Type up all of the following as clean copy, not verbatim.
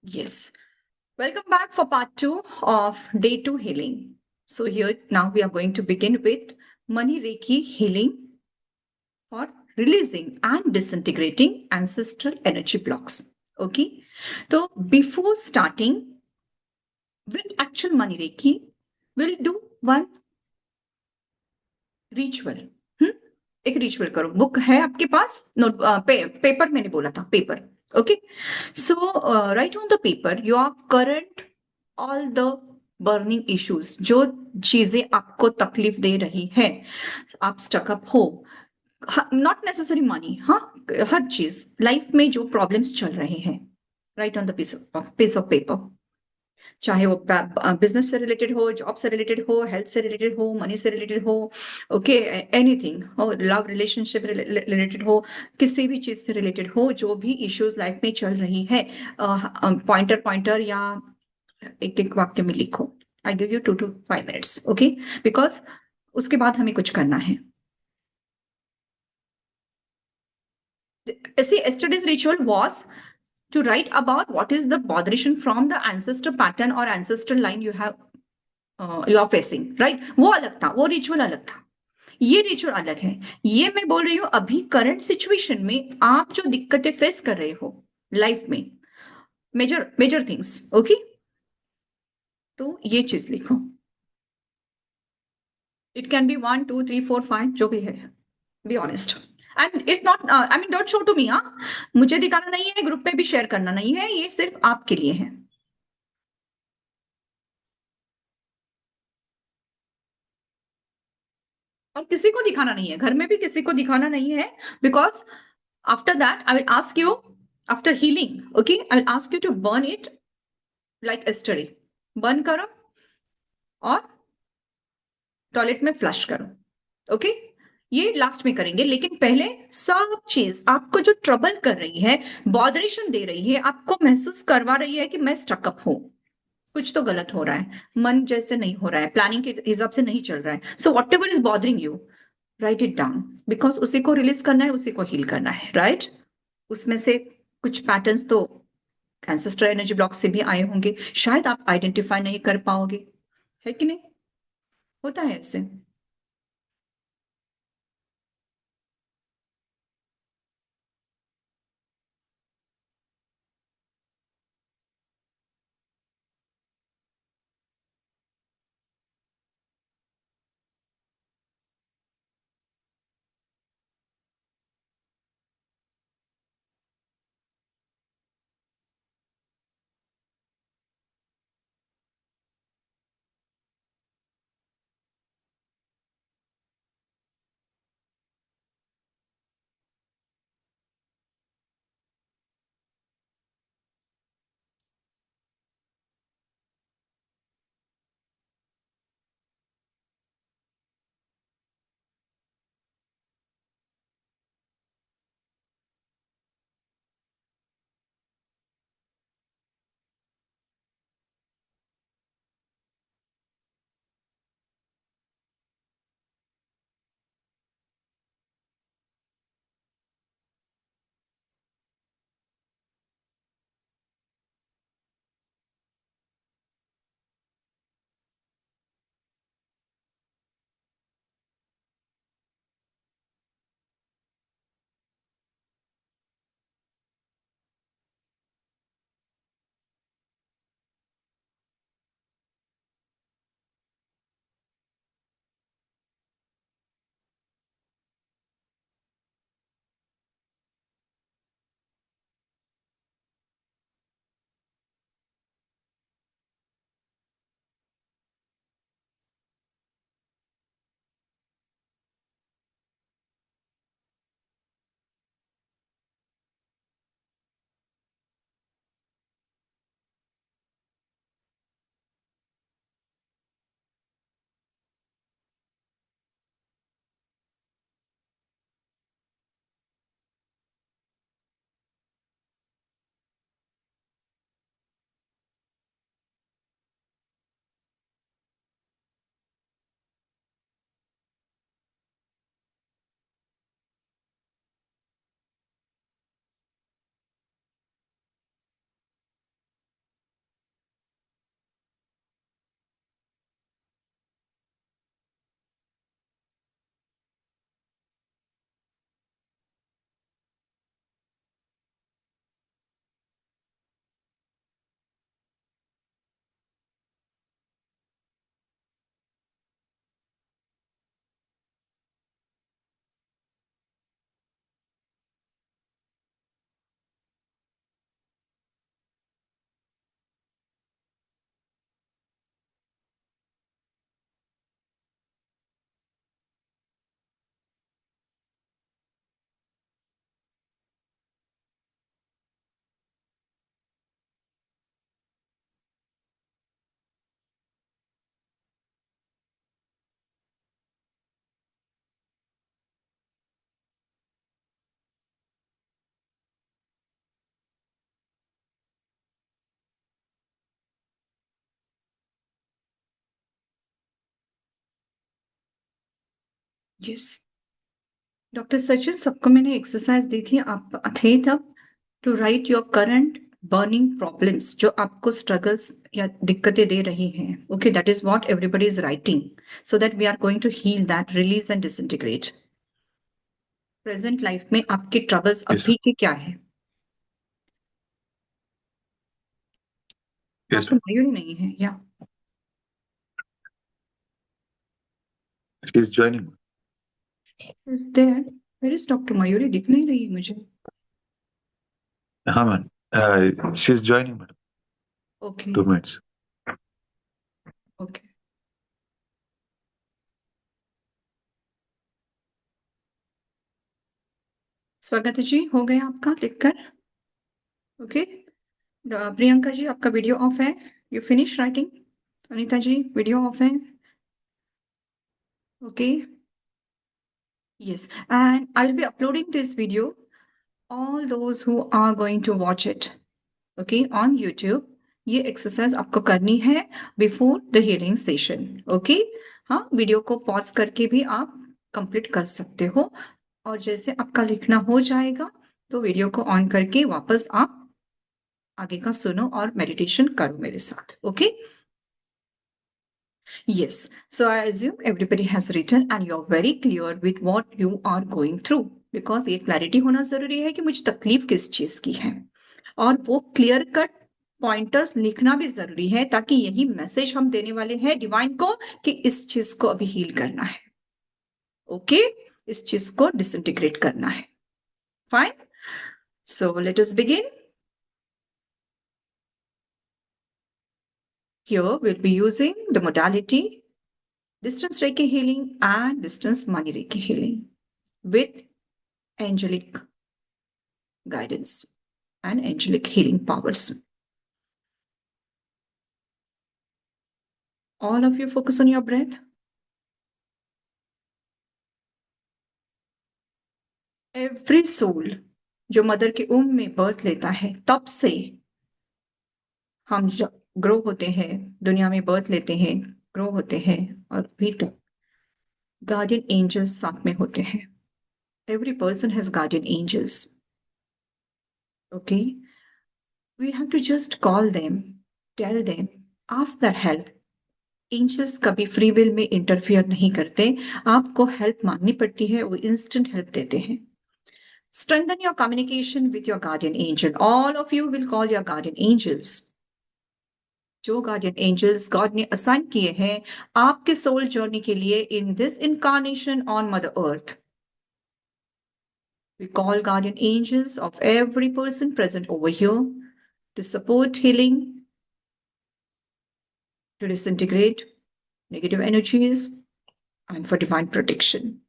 Yes. Welcome back for part two of day two healing. So, here now we are going to begin with Money Reiki healing for releasing and disintegrating ancestral energy blocks. Okay. So, before starting with actual Money Reiki, we'll do one ritual. हम्म एक ritual करो. Book है आपके पास? Note paper मैंने बोला था paper. Okay. So right on the paper your current all the burning issues, जो चीजें आपको तकलीफ दे रही है, आप स्टकअप हो, नॉट नेसेसरी मनी, हाँ, हर चीज लाइफ में जो प्रॉब्लम्स चल रहे हैं, right on the piece of paper. चाहे वो बिजनेस से रिलेटेड हो, जॉब से रिलेटेड हो, हेल्थ से रिलेटेड हो, मनी से रिलेटेड हो, ओके, एनीथिंग हो, लव रिलेशनशिप रिलेटेड हो, किसी भी चीज से रिलेटेड हो, जो भी इश्यूज लाइफ में चल रही है, पॉइंटर पॉइंटर या एक एक वाक्य में लिखो. I give you 2 to 5 minutes. Okay. Because उसके बाद हमें कुछ करना है. See, yesterday's ritual was to write about what is the botheration from the ancestor pattern or ancestral line you are facing, right? वो अलग था, वो रिचुअल अलग था, ये रिचुअल अलग है. ये मैं बोल रही हूँ अभी करंट सिचुएशन में आप जो दिक्कतें फेस कर रहे हो लाइफ में, मेजर मेजर थिंग्स. ओके. तो ये चीज लिखो. इट कैन बी 1 2 3 4 5 जो भी है. Be honest. And it's not, I mean, don't show to me. हाँ, मुझे दिखाना नहीं है, ग्रुप पे भी शेयर करना नहीं है, ये सिर्फ आपके लिए है. और किसी को दिखाना नहीं है, घर में भी किसी को दिखाना नहीं है. Because after that I will ask you, after healing, okay, I will ask you to burn it like yesterday. Burn करो और टॉयलेट में फ्लश करो. ओके. ये लास्ट में करेंगे, लेकिन पहले सब चीज आपको जो ट्रबल कर रही है, बॉदरेशन दे रही है, आपको महसूस करवा रही है कि मैं स्टकअप हूं, कुछ तो गलत हो रहा है, मन जैसे नहीं हो रहा है, प्लानिंग के हिसाब से नहीं चल रहा है. So what ever is bothering you, right it down. Because उसी को रिलीज करना है, उसी को हील करना है, राइट? उसमें से कुछ पैटर्न्स तो एंसेस्ट्रल एनर्जी ब्लॉक से भी आए होंगे, शायद आप आइडेंटिफाई नहीं कर पाओगे. है कि नहीं? होता है ऐसे. यस डॉक्टर सचिन, सबको मैंने एक्सरसाइज दी थी, आप थे तब, to write your current burning problems, जो आपको स्ट्रगल्स या दिक्कतें दे रही हैं. Okay, that is what everybody is writing, so that we are going to heal that, release and disintegrate. Present life में आपके ट्रबल्स Yes, अभी के क्या है? yes, डॉक्टर मयूरी नहीं है या? she's joining. Is there? Where is doctor Mayuri? दिख नहीं रही है मुझे. हाँ ma'am, she's joining madam. Okay 2 minutes. Okay. स्वागत है जी, हो गया आपका लिखकर? ओके. प्रियंका जी, आपका वीडियो ऑफ है. You finish writing? Anita ji, video off है. Okay. Yes, and I'll be uploading this video. All those who are going to watch it, okay, on YouTube. ये एक्सरसाइज आपको करनी है before the healing session. Okay, हाँ, video को pause करके भी आप कंप्लीट कर सकते हो, और जैसे आपका लिखना हो जाएगा तो वीडियो को ऑन करके वापस आप आगे का सुनो और मेडिटेशन करो मेरे साथ. Okay. Yes, so I assume everybody has written and you're very clear with what you are going through, because ये क्लैरिटी होना जरूरी है कि मुझे तकलीफ किस चीज की है, और वो क्लियर कट पॉइंटर्स लिखना भी जरूरी है, ताकि यही मैसेज हम देने वाले हैं डिवाइन को कि इस चीज को अभी हील करना है. ओके, इस चीज को डिसइंटीग्रेट करना है. Fine, so let us begin. Here we'll be using the modality distance Reiki healing and distance money Reiki healing with angelic guidance and angelic healing powers. All of you focus on your breath. Every soul जो mother के उम्र में birth लेता है, तब से हम grow होते हैं, दुनिया में बर्थ लेते हैं, ग्रो होते हैं, और अभी तक गार्डियन एंजल्स साथ में होते हैं. Every person has guardian angels. Okay, we have to just call them, tell them, ask their help. Angels कभी फ्री विल में इंटरफियर नहीं करते. आपको हेल्प मांगनी पड़ती है, वो इंस्टेंट हेल्प देते हैं. Strengthen your communication with your guardian angel. All of you will call your guardian angels. जो गार्डियन एंजल्स गॉड ने असाइन किए हैं आपके सोल जर्नी के लिए in this incarnation on mother earth. We call guardian angels of every person present over here to support healing, to disintegrate negative energies, and for divine protection.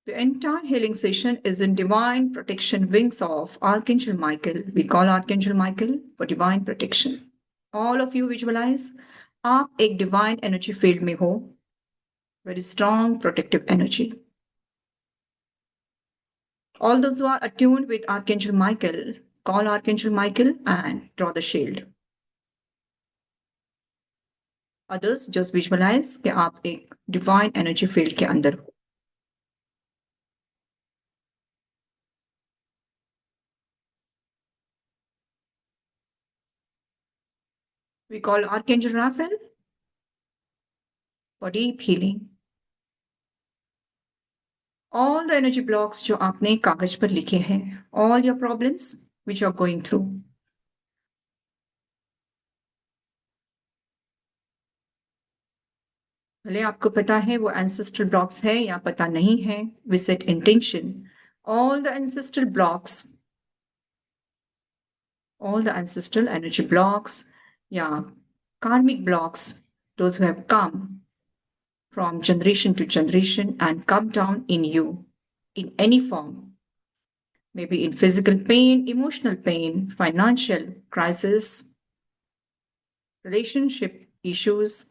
The entire healing session is in divine protection wings of Archangel Michael. We call Archangel Michael for divine protection. All of you visualize, आप एक divine energy field में हो, very strong protective energy. All those who are attuned with Archangel Michael, call Archangel Michael and draw the shield. Others just visualize कि आप एक divine energy field के अंदर हो. We call Archangel Raphael for deep healing. All the energy blocks जो आपने कागज पर लिखे हैं, all your problems which you are going through. भले आपको पता है वो ancestral blocks है या पता नहीं है, we set intention. All the ancestral blocks, all the ancestral energy blocks, yeah, karmic blocks, those who have come from generation to generation and come down in you in any form, maybe in physical pain, emotional pain, financial crisis, relationship issues,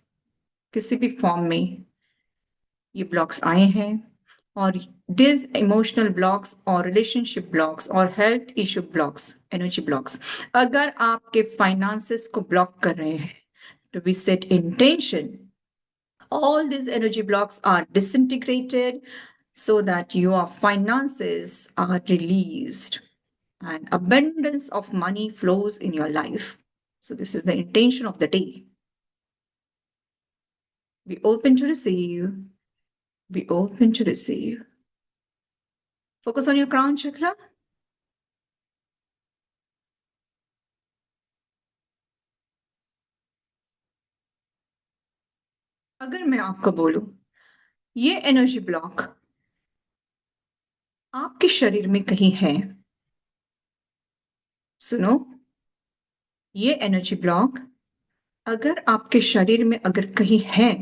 किसी भी form में ये blocks आए हैं, और this emotional blocks और relationship blocks और health issue blocks, energy blocks, अगर आपके फाइनेंसेस को ब्लॉक कर रहे हैं, तो we set intention all these energy blocks are disintegrated so that your finances are released and abundance of money flows in your life. So this is the intention of the day. Be open to receive. Be open to receive. Focus on your crown chakra. अगर मैं आपको बोलूं, ये energy block आपके शरीर में कहीं है, सुनो, ये एनर्जी ब्लॉक अगर आपके शरीर में अगर कहीं है,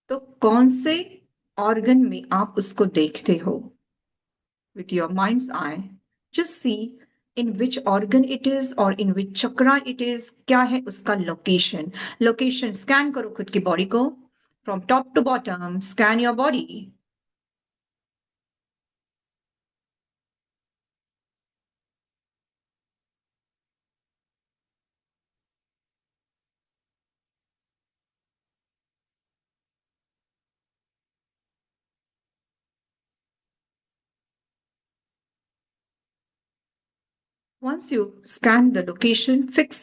तो कौन से ऑर्गन में आप उसको देखते हो? With your mind's eye, just see in which organ it is or in which chakra it is. क्या है उसका लोकेशन? लोकेशन स्कैन करो खुद की बॉडी को, from top to bottom scan your body. Once you scan the location, fix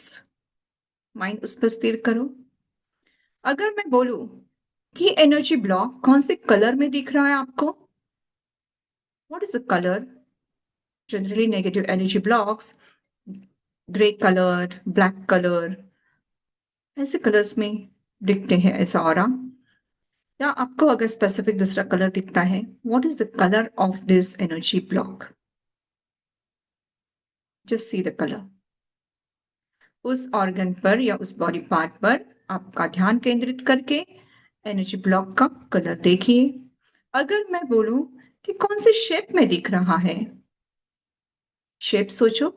mind उस पर स्थिर करो. अगर मैं बोलूं कि एनर्जी ब्लॉक कौन से कलर में दिख रहा है आपको? What is the colour? Generally negative energy blocks grey colour, black colour, ऐसे कलर्स में दिखते हैं, ऐसा ऑरा. या आपको अगर स्पेसिफिक दूसरा कलर दिखता है, what is the colour of this energy block? Just see the colour. उस ऑर्गन पर या उस बॉडी पार्ट पर आपका ध्यान केंद्रित करके एनर्जी ब्लॉक का कलर देखिए. अगर मैं बोलूं कि कौन से शेप में दिख रहा है, शेप सोचो.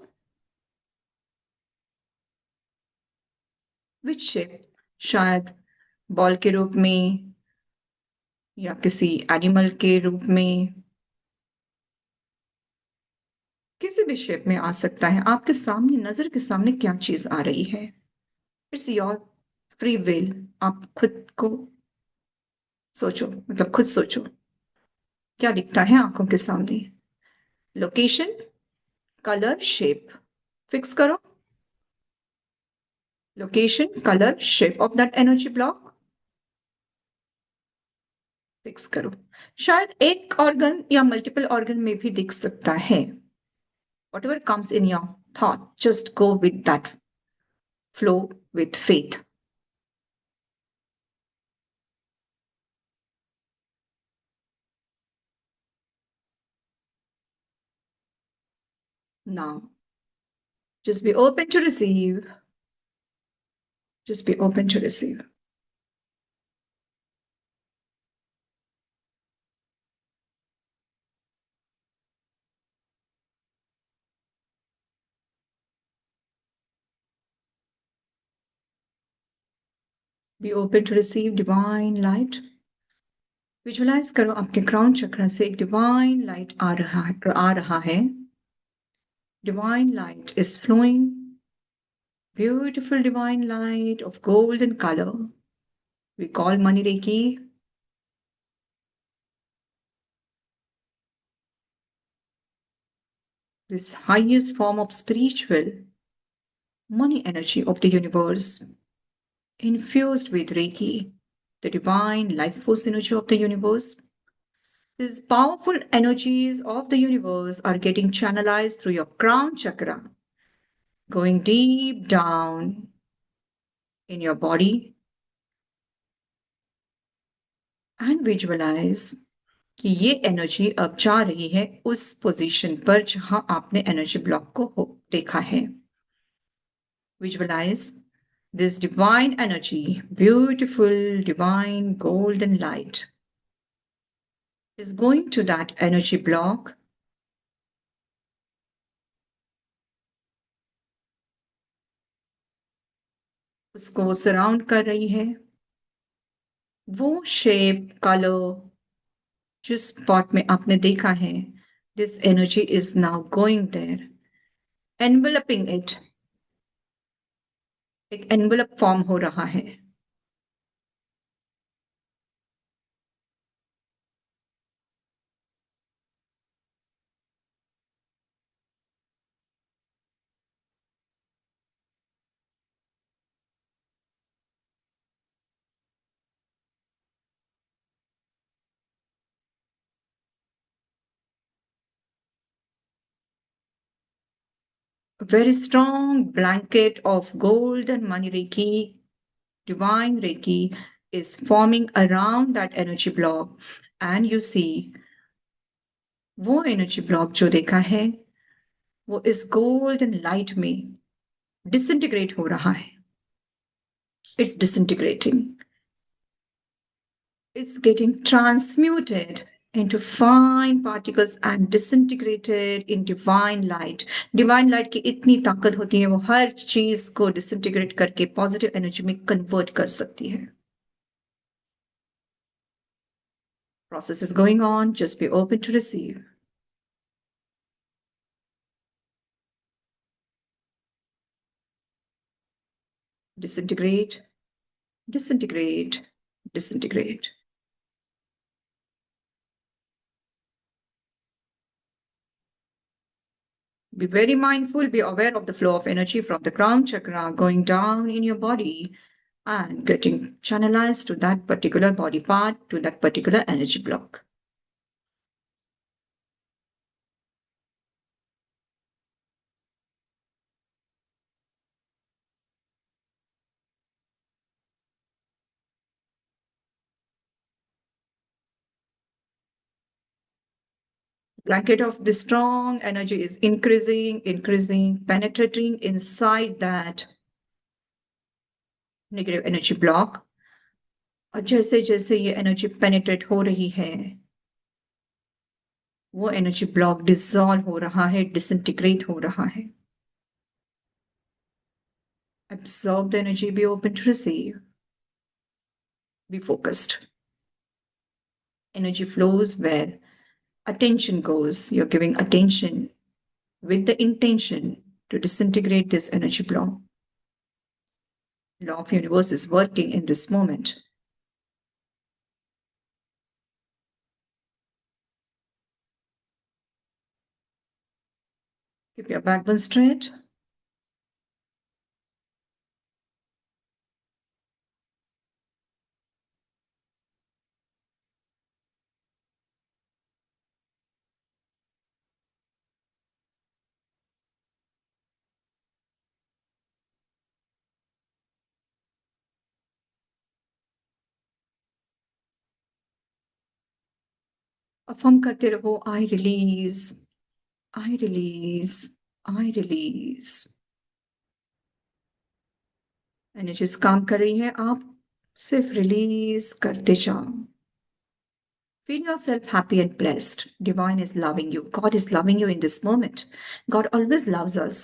Which shape? शायद बॉल के रूप में या किसी एनिमल के रूप में, किसी भी शेप में आ सकता है. आपके सामने, नजर के सामने क्या चीज आ रही है? It's your free will. आप खुद को सोचो, मतलब खुद सोचो क्या दिखता है आंखों के सामने. Location, colour, shape. फिक्स करो. Location, colour, shape of that energy block. Fix करो. शायद एक ऑर्गन या मल्टीपल ऑर्गन में भी दिख सकता है. whatever comes in your thought, just go with that flow with faith. Now, just be open to receive. Just be open to receive. Be open to receive divine light. Visualise करो आपके crown चक्र से एक divine light आ रहा है. Divine light is flowing. Beautiful divine light of golden colour. We call money reiki. This highest form of spiritual money energy of the universe, infused with Reiki, the divine life force energy of the universe. These powerful energies of the universe are getting channelized through your crown chakra, going deep down in your body. And visualize कि ये energy अब जा रही है उस position पर जहां आपने एनर्जी ब्लॉक को देखा है. Visualize this divine energy, beautiful divine golden light, is going to that energy block. उसको सराउंड कर रही है. वो शेप कलर जिस स्पॉट में आपने देखा है, this energy is now going there, enveloping it, एक एनवेलप फॉर्म हो रहा है. A very strong blanket of golden money Reiki, divine Reiki, is forming around that energy block. And you see, वो एनर्जी ब्लॉक जो देखा है, वो इस गोल्डन लाइट में डिसइंटीग्रेट हो रहा है. It's disintegrating. It's getting transmuted into fine particles and disintegrated in divine light. Divine light की इतनी ताकत होती है, वो हर चीज को disintegrate करके पॉजिटिव एनर्जी में कन्वर्ट कर सकती है. Process is going on, just be open to receive. Disintegrate, disintegrate, disintegrate. Be very mindful, be aware of the flow of energy from the crown chakra going down in your body and getting channelized to that particular body part, to that particular energy block. Blanket of the strong energy is increasing, increasing, penetrating inside that negative energy block. और जैसे जैसे ये energy penetrate हो रही है, वो energy block dissolve हो रहा है, डिसइंटीग्रेट हो रहा है. Absorb the energy, be open to receive. Be focused. Energy flows where attention goes. You're giving attention with the intention to disintegrate this energy block. Law of universe is working in this moment. Keep your backbone straight. Affirm करते रहो, I release, I release, I release. Energies काम कर रही है, आप सिर्फ release करते जाओ. Feel yourself happy and blessed. Divine is loving you. God is loving you in this moment. God always loves us.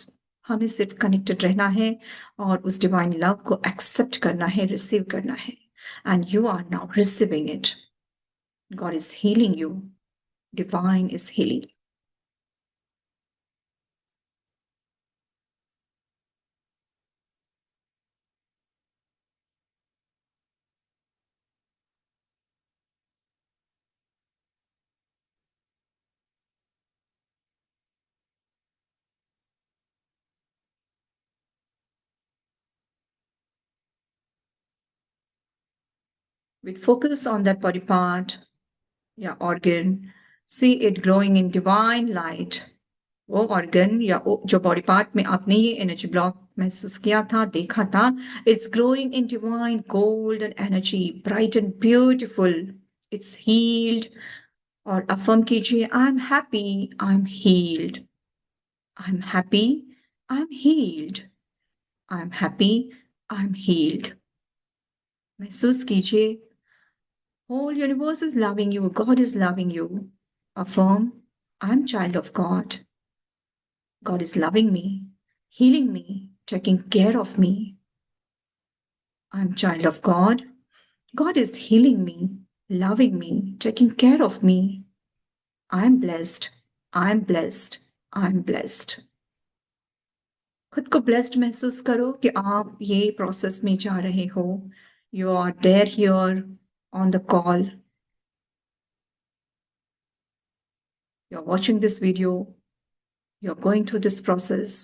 हमें सिर्फ कनेक्टेड रहना है और उस डिवाइन लव को एक्सेप्ट करना है, रिसीव करना है. And you are now receiving it. God is healing you. Divine is healing. With focus on that body part, या organ, see it growing in divine light. वो organ या जो body part में आपने ये energy block महसूस किया था, देखा था, it's growing in divine golden energy, bright and beautiful. It's healed. और affirm कीजिए, I'm happy, I'm healed. I'm happy, I'm healed. I'm happy, I'm healed. महसूस कीजिए, whole universe is loving you. God is loving you. Affirm, I'm child of God. God is loving me, healing me, taking care of me. I'm child of God. God is healing me, loving me, taking care of me. I'm blessed. I'm blessed. I'm blessed. खुद को blessed महसूस करो कि आप ये process में जा रहे हो. You are there here on the call. You are watching this video. You are going through this process.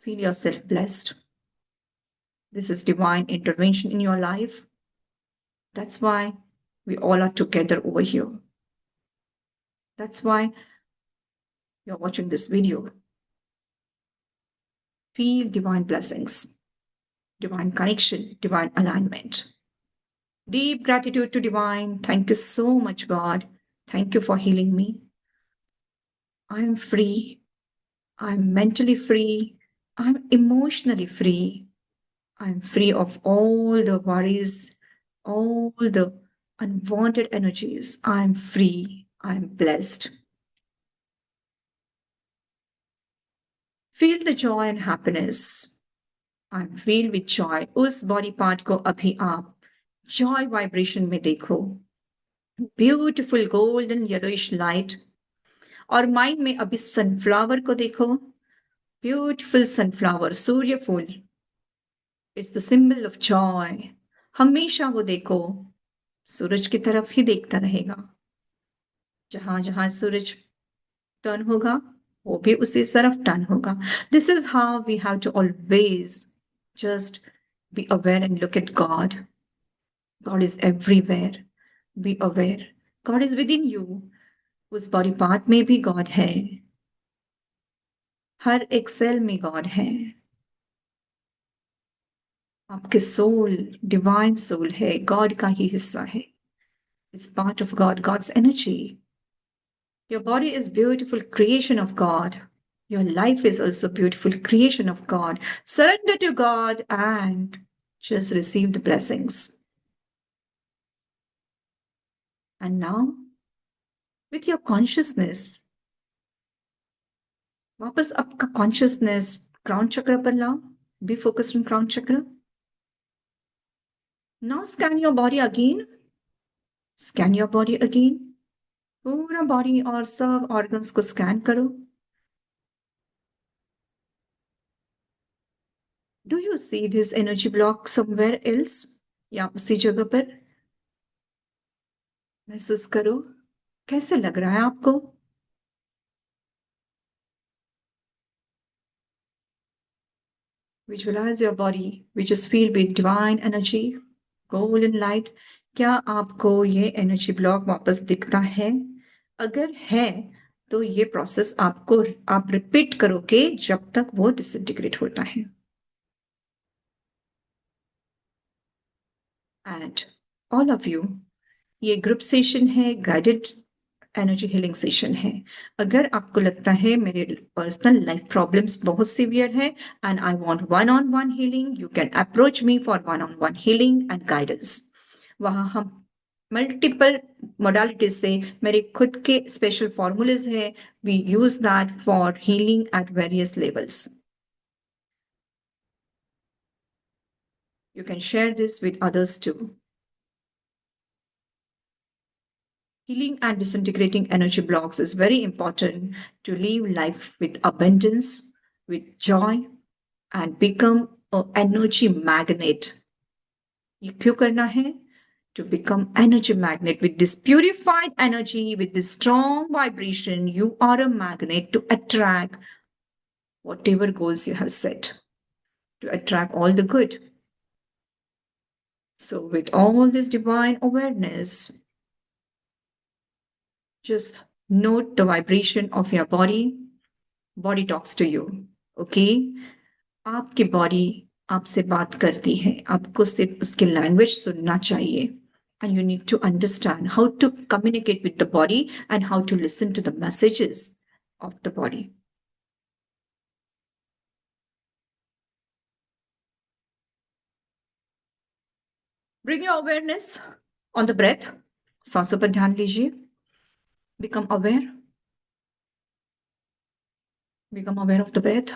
Feel yourself blessed. This is divine intervention in your life. That's why we all are together over here. That's why you're watching this video. Feel divine blessings, divine connection, divine alignment. Deep gratitude to divine. Thank you so much, God. Thank you for healing me. I'm free. I'm mentally free. I'm emotionally free. I'm free of all the worries, all the unwanted energies. I'm free. I'm blessed. Feel the joy and happiness. I'm filled with joy. उस body part को अभी आप joy vibration में देखो. Beautiful golden yellowish light. और mind में अभी sunflower को देखो. ब्यूटिफुल सनफ्लावर, सूर्य फूल. It's the symbol of joy. हमेशा वो देखो, सूरज की तरफ ही देखता रहेगा. जहां जहां सूरज टर्न होगा, वो भी उसी तरफ टर्न होगा. This is how we have to always just be aware and look at God. God is everywhere. Be aware. God is within you. उस बॉडी पार्ट में भी गॉड है. हर एक सेल में गॉड है. आपके सोल डिवाइन सोल है, God का ही हिस्सा है. It's part of God, God's energy. Your body is beautiful creation of God. Your life is also beautiful creation of God. Surrender to God and just receive the blessings. And now, with your consciousness, वापस आपका consciousness crown चक्र पर लाओ. Be focused on crown चक्र. Now scan your body again. Scan your body again. पूरा body और सब organs को स्कैन करो. Do you see this energy block somewhere else? या उसी जगह पर महसूस करो. कैसे लग रहा है आपको? Visualize your body, which is filled with divine energy, golden light. क्या आपको ये एनर्जी ब्लॉक वापस दिखता है? अगर है तो ये प्रोसेस आप रिपीट करोगे जब तक वो डिसइंटीग्रेट होता है. एंड ऑल ऑफ यू, ये ग्रुप सेशन है, गाइडेड एनर्जी हीलिंग सेशन है. अगर आपको लगता है मेरे पर्सनल लाइफ प्रॉब्लम्स बहुत सीवियर है and I want one on one healing, you can approach me for one on one healing and guidance. वहां हम मल्टीपल मोडालिटीज से मेरे खुद के स्पेशल फॉर्मूलेज है. We use that for healing at various levels. You can share this with others too. Healing and disintegrating energy blocks is very important to live life with abundance, with joy, and become an energy magnet. ये क्यों करना है? To become energy magnet with this purified energy, with this strong vibration, you are a magnet to attract whatever goals you have set, to attract all the good. So with all this divine awareness, just note the vibration of your body. Body talks to you. Okay? आपकी body आपसे बात करती है. आपको सिर्फ उसकी language सुनना चाहिए. And you need to understand how to communicate with the body and how to listen to the messages of the body. Bring your awareness on the breath. सांसों पर ध्यान लीजिए. Become aware. Become aware of the breath.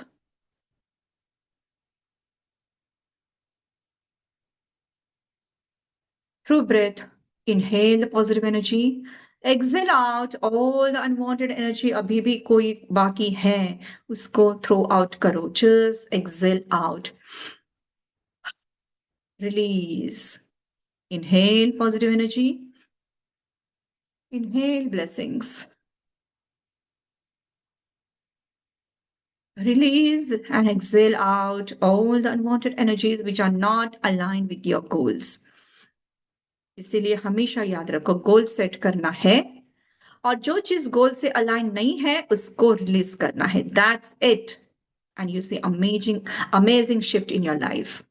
Through breath, inhale the positive energy. Exhale out all the unwanted energy. अभी भी कोई बाकी है उसको throw out करो. Just exhale out. Release. Inhale positive energy. Inhale blessings. Release and exhale out all the unwanted energies which are not aligned with your goals. इसीलिए हमेशा याद रखो गोल सेट करना है और जो चीज गोल से अलाइन नहीं है उसको रिलीज करना है. That's it. And you see amazing shift in your life.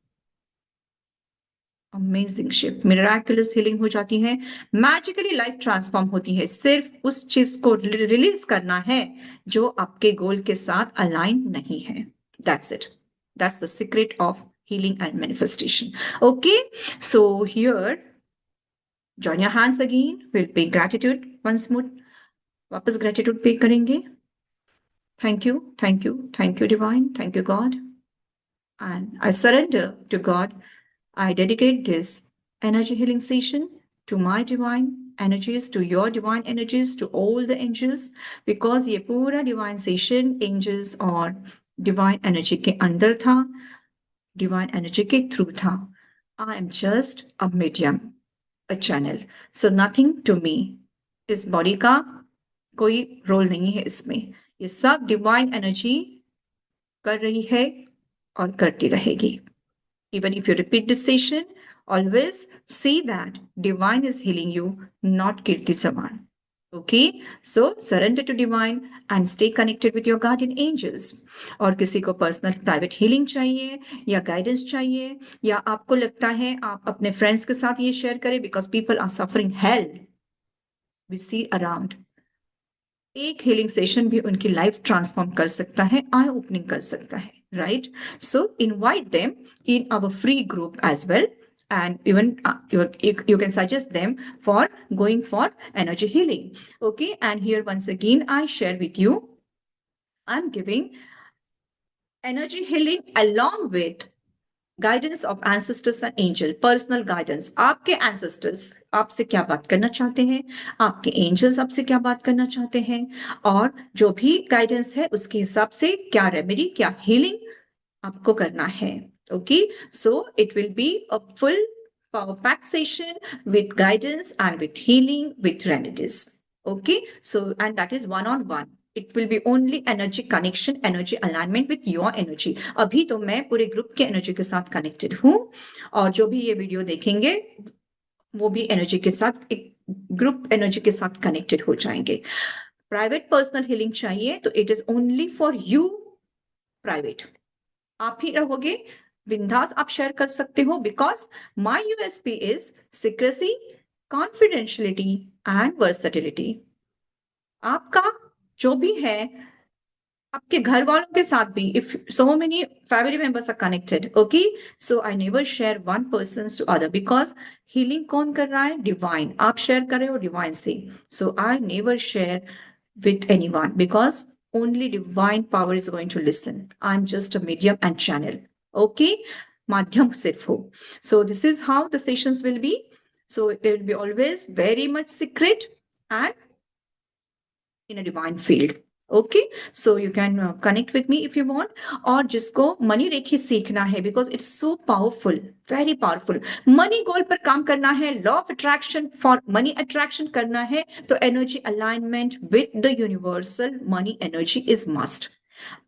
Amazing shift, miraculous healing हो जाती है, मैजिकली लाइफ ट्रांसफॉर्म होती है. सिर्फ उस चीज को रिलीज करना है जो आपके गोल के साथ अलाइन नहीं है. That's it. That's the secret of healing and manifestation. Okay, so here join your hands again. We'll pay gratitude once more. वापस gratitude pay करेंगे. Thank you, thank you, thank you divine, thank you God. And I surrender to God. I dedicate this energy healing session to my divine energies, to your divine energies, to all the angels, because ये पूरा divine session angels और divine energy के अंदर था, divine energy के through था. I am just a medium, a channel. So nothing to me. इस body का कोई रोल नहीं है इसमें. ये सब डिवाइन एनर्जी कर रही है और करती रहेगी. Even if you repeat this session, always see that divine is healing you, not Kirti Saman. Okay, so surrender to divine and stay connected with your guardian angels. और किसी को पर्सनल प्राइवेट हीलिंग चाहिए या guidance चाहिए या आपको लगता है आप अपने फ्रेंड्स के साथ ये शेयर करें, because people are suffering hell we see around. एक हीलिंग सेशन भी उनकी लाइफ ट्रांसफॉर्म कर सकता है, आई ओपनिंग कर सकता है. Right? So invite them in our free group as well. And even you can suggest them for going for energy healing. Okay. And here once again, I share with you, I'm giving energy healing along with guidance of ancestors and angel. Personal guidance. आपके ancestors आपसे क्या बात करना चाहते हैं, आपके angels आपसे क्या बात करना चाहते हैं, और जो भी गाइडेंस है उसके हिसाब से क्या रेमेडी, क्या हीलिंग आपको करना है. Okay, so it will be a full power pack session with guidance and with healing with remedies. Okay, so and that is one on one. It will be only energy connection, energy alignment with your energy. अभी तो मैं पूरे group के energy के साथ connected हूँ और जो भी ये वीडियो देखेंगे वो भी एनर्जी के साथ, एक ग्रुप एनर्जी के साथ कनेक्टेड हो जाएंगे. प्राइवेट पर्सनल हीलिंग चाहिए तो it is only for you. Private आप ही रहोगे, बिंदास आप शेयर कर सकते हो, because my USP is secrecy, confidentiality and versatility. आपका जो भी है आपके घर वालों के साथ भी, if so many family members are connected, okay, so I never share one person to other, because healing कौन कर रहा है, डिवाइन. आप शेयर कर रहे हो डिवाइन से. So I never share with anyone because only divine power is going to listen. I'm just a medium and channel. Okay, madhyam sirf ho. So this is how the sessions will be. So they will be always very much secret and in a divine field. Okay, so you can connect with me if you want. और जिसको money Reiki सीखना है, because it's so powerful, very powerful. Money goal पर काम करना है, law of attraction for money attraction करना है, तो energy alignment with the universal money energy is must.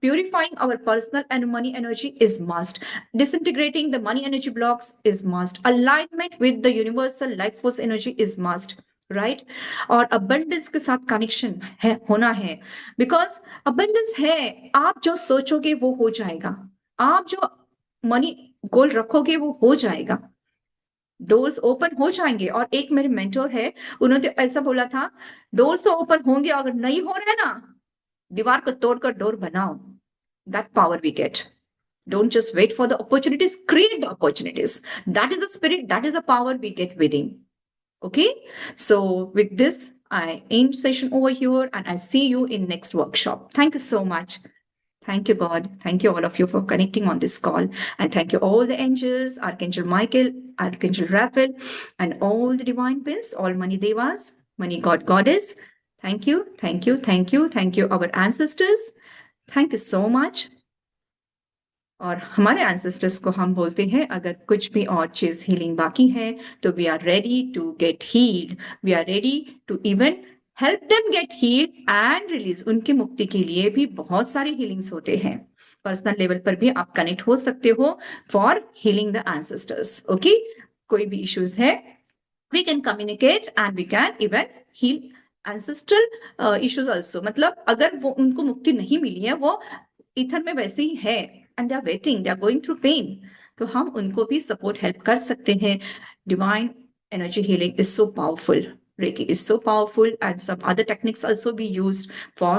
Purifying our personal and money energy is must. Disintegrating the money energy blocks is must. Alignment with the universal life force energy is must. Right right? और abundance के साथ connection है, होना है, because abundance है. आप जो सोचोगे वो हो जाएगा, आप जो मनी गोल रखोगे वो हो जाएगा, डोर्स ओपन हो जाएंगे. और एक मेरे मेंटर है, उन्होंने ऐसा बोला था, डोर्स तो ओपन होंगे, अगर नहीं हो रहा है ना, दीवार को तोड़कर डोर बनाओ. That power we get. Don't just wait for the opportunities, create the opportunities. That is the spirit, that is the power we get within. Okay, so with this, I end session over here and I see you in next workshop. Thank you so much. Thank you, God. Thank you, all of you, for connecting on this call. And thank you, all the angels, Archangel Michael, Archangel Raphael, and all the divine beings, all Mani Devas, Mani God, Goddess. Thank you, thank you, thank you, thank you, our ancestors. Thank you so much. और हमारे ancestors को हम बोलते हैं, अगर कुछ भी और चीज हीलिंग बाकी है तो we are ready to get healed, we are ready to even help them get healed and release. उनकी मुक्ति के लिए भी बहुत सारे हीलिंग्स होते हैं, पर्सनल लेवल पर भी आप कनेक्ट हो सकते हो for healing the ancestors. Okay, कोई भी इश्यूज है, we can communicate and we can even heal ancestral issues also. मतलब अगर वो उनको मुक्ति नहीं मिली है, वो ईथर में वैसे ही है and they are waiting, they are going through pain, तो हम उनको भी सपोर्ट हेल्प कर सकते हैं। Divine energy healing is so powerful, Reiki is so powerful, and some other techniques also be used for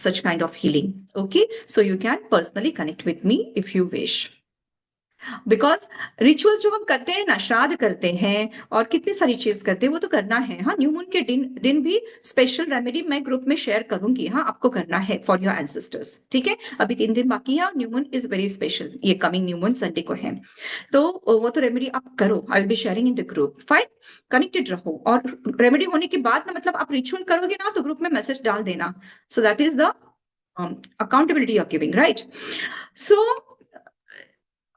such kind of healing. Okay, so you can personally connect with me if you wish. Because rituals जो हम करते हैं ना, श्राद्ध करते हैं और कितनी सारी चीज करते हैं, वो तो करना है। हाँ, न्यू मून के दिन भी स्पेशल रेमेडी मैं ग्रुप में शेयर करूंगी। हाँ, आपको करना है फॉर योर एंसेस्टर्स। ठीक है, अभी 3 दिन बाकी है, new moon is very special, ये कमिंग न्यू मून संडे को है, तो वो तो रेमेडी आप करो। I will be sharing in the group. Fine, connected रहो। और रेमेडी होने के बाद ना, मतलब आप रिचुअल करोगे ना, तो ग्रुप में मैसेज डाल देना। So that is the accountability of giving, right? So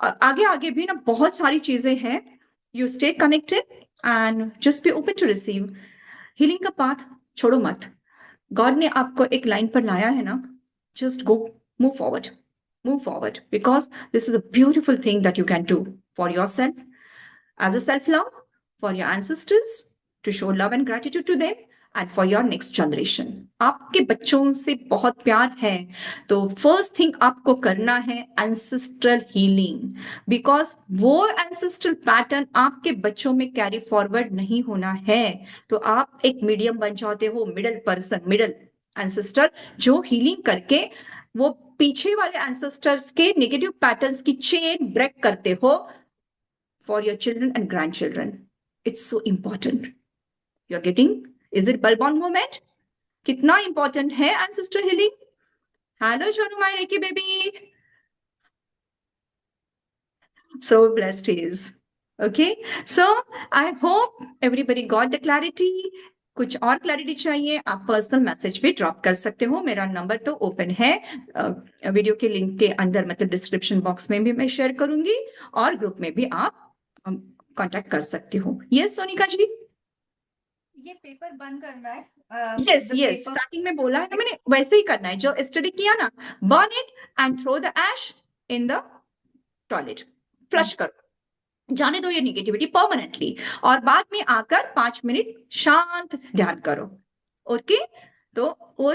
आगे आगे भी ना बहुत सारी चीजें हैं। You stay connected and just be open to receive. Healing का पाथ छोड़ो मत। गॉड ने आपको एक लाइन पर लाया है ना, just go, move forward, because this is a beautiful thing that you can do for yourself, as a self love, for your ancestors, to show love and gratitude to them, and for your next generation. आपके बच्चों से बहुत प्यार है, तो first thing आपको करना है एंसेस्ट्रल हीलिंग, बिकॉज वो एंसेस्ट्रल पैटर्न आपके बच्चों में कैरी फॉरवर्ड नहीं होना है। तो आप एक मीडियम बन जाते हो, मिडल पर्सन, मिडल एंसेस्टर, जो हीलिंग करके वो पीछे वाले एंसेस्टर्स के नेगेटिव पैटर्न्स की चेन ब्रेक करते हो for your children and grandchildren. It's so important. You are getting? Is it bulb on moment? कितना इंपॉर्टेंट है ancestor healing? Hello Shonu, my Reiki baby. So blessed he is. Okay, so I hope everybody got the clarity. कुछ और clarity चाहिए, आप personal message भी drop कर सकते हो। मेरा नंबर तो ओपन है, वीडियो के लिंक के अंदर, मतलब डिस्क्रिप्शन बॉक्स में भी मैं शेयर करूंगी, और ग्रुप में भी आप कांटेक्ट कर सकते हो। यस सोनिका जी, ये पेपर बंद करना है। यस यस, स्टार्टिंग में बोला है ना मैंने, वैसे ही करना है जो स्टडी किया ना। Burn it and throw the ash in the toilet, flush करो, जाने दो ये निगेटिविटी परमानेंटली, और बाद में आकर 5 मिनट शांत ध्यान करो। ओके, तो वो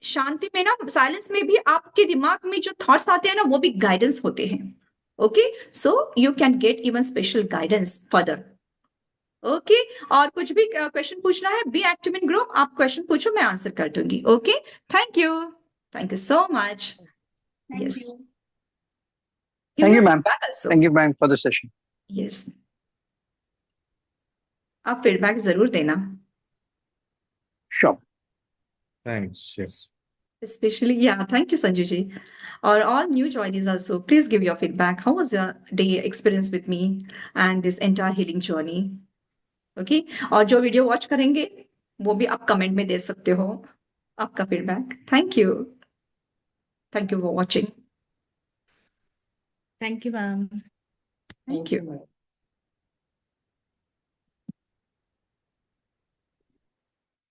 शांति में ना, साइलेंस में भी आपके दिमाग में जो थॉट्स आते हैं ना, वो भी गाइडेंस होते हैं। Okay, so you can get even special guidance further. Okay, और कुछ भी क्वेश्चन पूछना है, बी एक्टिव इन ग्रुप, आप क्वेश्चन पूछो, मैं आंसर कर दूंगी। Okay, thank you so much. Yes, Thank you, ma'am. Thank you, ma'am, for the session. Yes, आप फीडबैक जरूर देना। Sure. Thanks. Yes. Especially, yeah, thank you, Sanju ji. Or all new joinees also, please give your feedback. How was your day experience with me and this entire healing journey? Okay, और जो video watch करेंगे वो भी आप comment में दे सकते हो आपका feedback. Thank you for watching. Thank you ma'am. Thank you.